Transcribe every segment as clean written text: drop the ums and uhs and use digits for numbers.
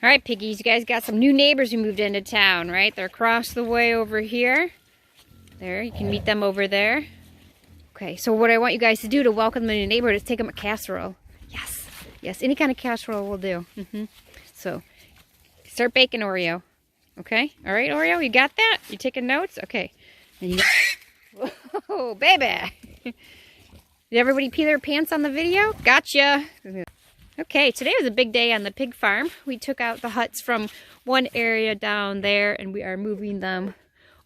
All right, piggies, you guys got some new neighbors who moved into town, right? They're across the way over here. There, you can meet them over there. Okay, so what I want you guys to do to welcome the new neighbor is take them a casserole. Yes, yes, any kind of casserole will do. So, start baking Oreo. Okay, all right, Oreo, you got that? You taking notes? Okay. And you got... Whoa, baby! Did everybody pee their pants on the video? Gotcha! Okay, today was a big day on the pig farm. We took out the huts from one area down there and we are moving them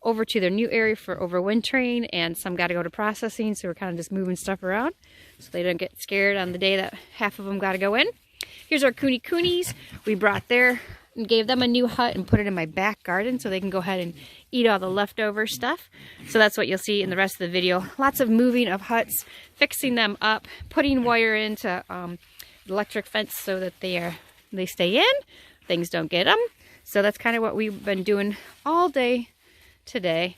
over to their new area for overwintering, and some got to go to processing, so we're kind of just moving stuff around so they don't get scared on the day that half of them got to go in. Here's our kunes. We brought there and gave them a new hut and put it in my back garden so they can go ahead and eat all the leftover stuff. So that's what you'll see in the rest of the video. Lots of moving of huts, fixing them up, putting wire into electric fence so that they stay in, things don't get them. So that's kind of what we've been doing all day today,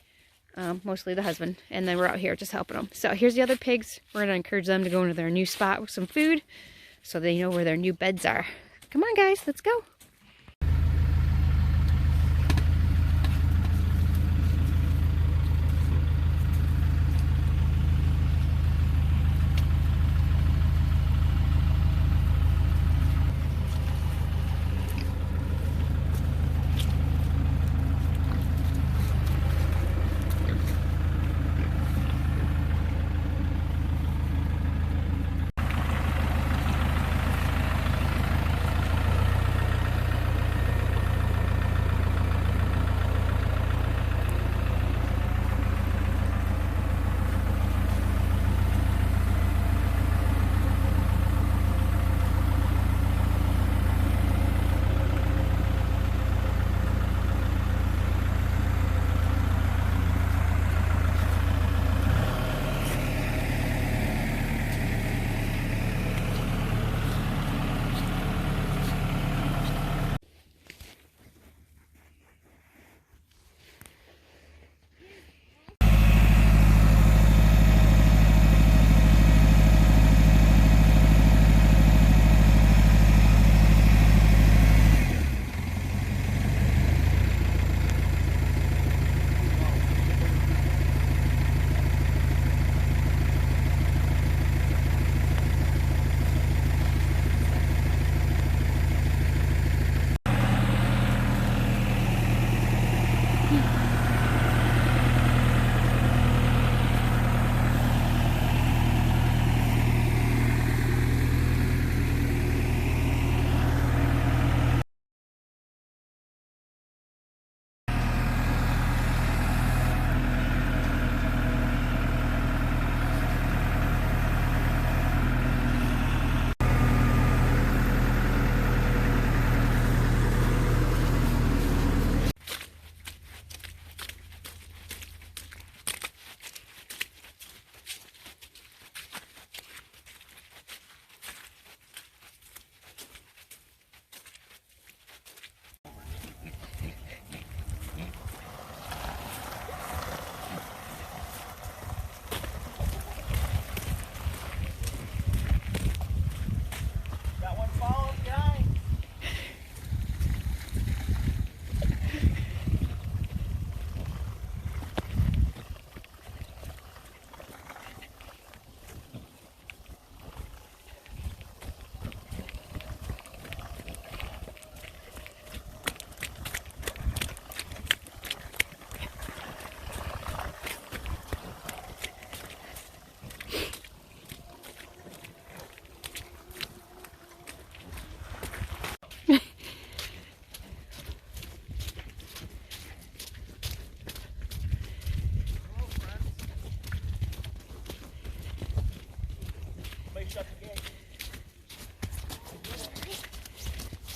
mostly the husband, and then we're out here just helping them. So here's the other pigs. We're going to encourage them to go into their new spot with some food so they know where their new beds are. Come on guys, let's go.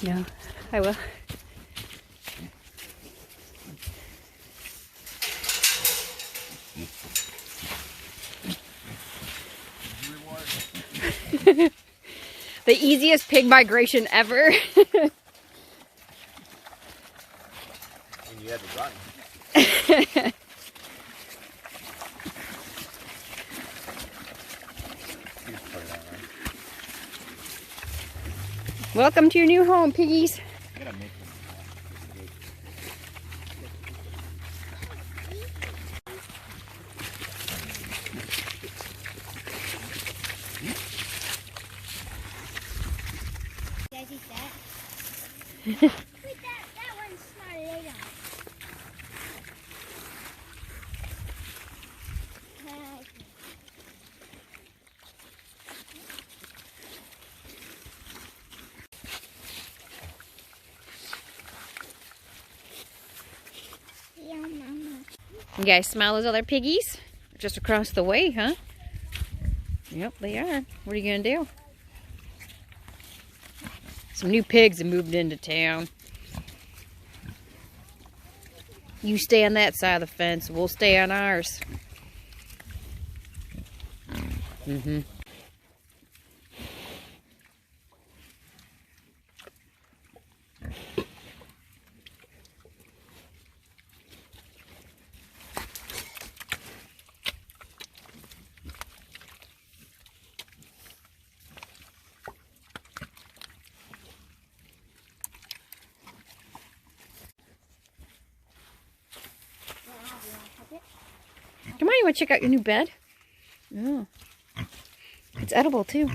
No, I will. The easiest pig migration ever. And you had to run. Welcome to your new home, piggies. gotta make them. You guys eat that? Wait, that one's not an egg on. Yeah, Mama. You guys smell those other piggies? Just across the way, huh? Yep, they are. What are you gonna do? Some new pigs have moved into town. You stay on that side of the fence, we'll stay on ours. Mm-hmm. Come on, you want to check out your new bed? Oh. It's edible, too.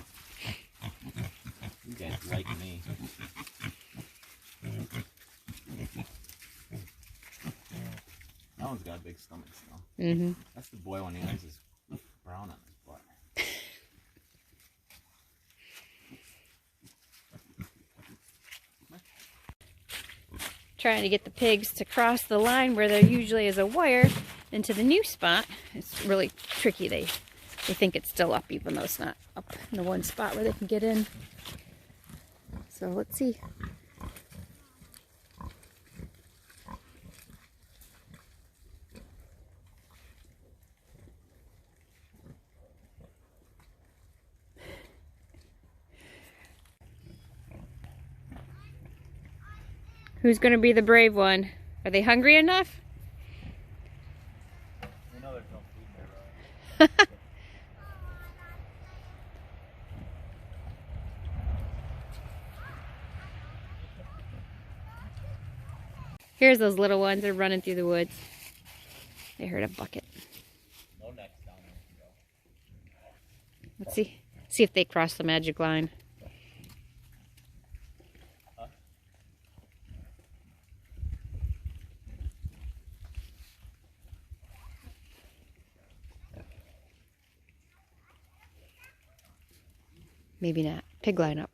You guys like me. That one's got a big stomach still. Mm-hmm. That's the boy when he has his brown on his butt. Trying to get the pigs to cross the line where there usually is a wire into the new spot. It's really tricky. They think it's still up even though it's not up in the one spot where they can get in. So let's see. Who's going to be the brave one? Are they hungry enough? You know there's no food there, right? Here's those little ones. They're running through the woods. They heard a bucket. No necks down there. Let's see if they cross the magic line. Maybe not. Pig line up.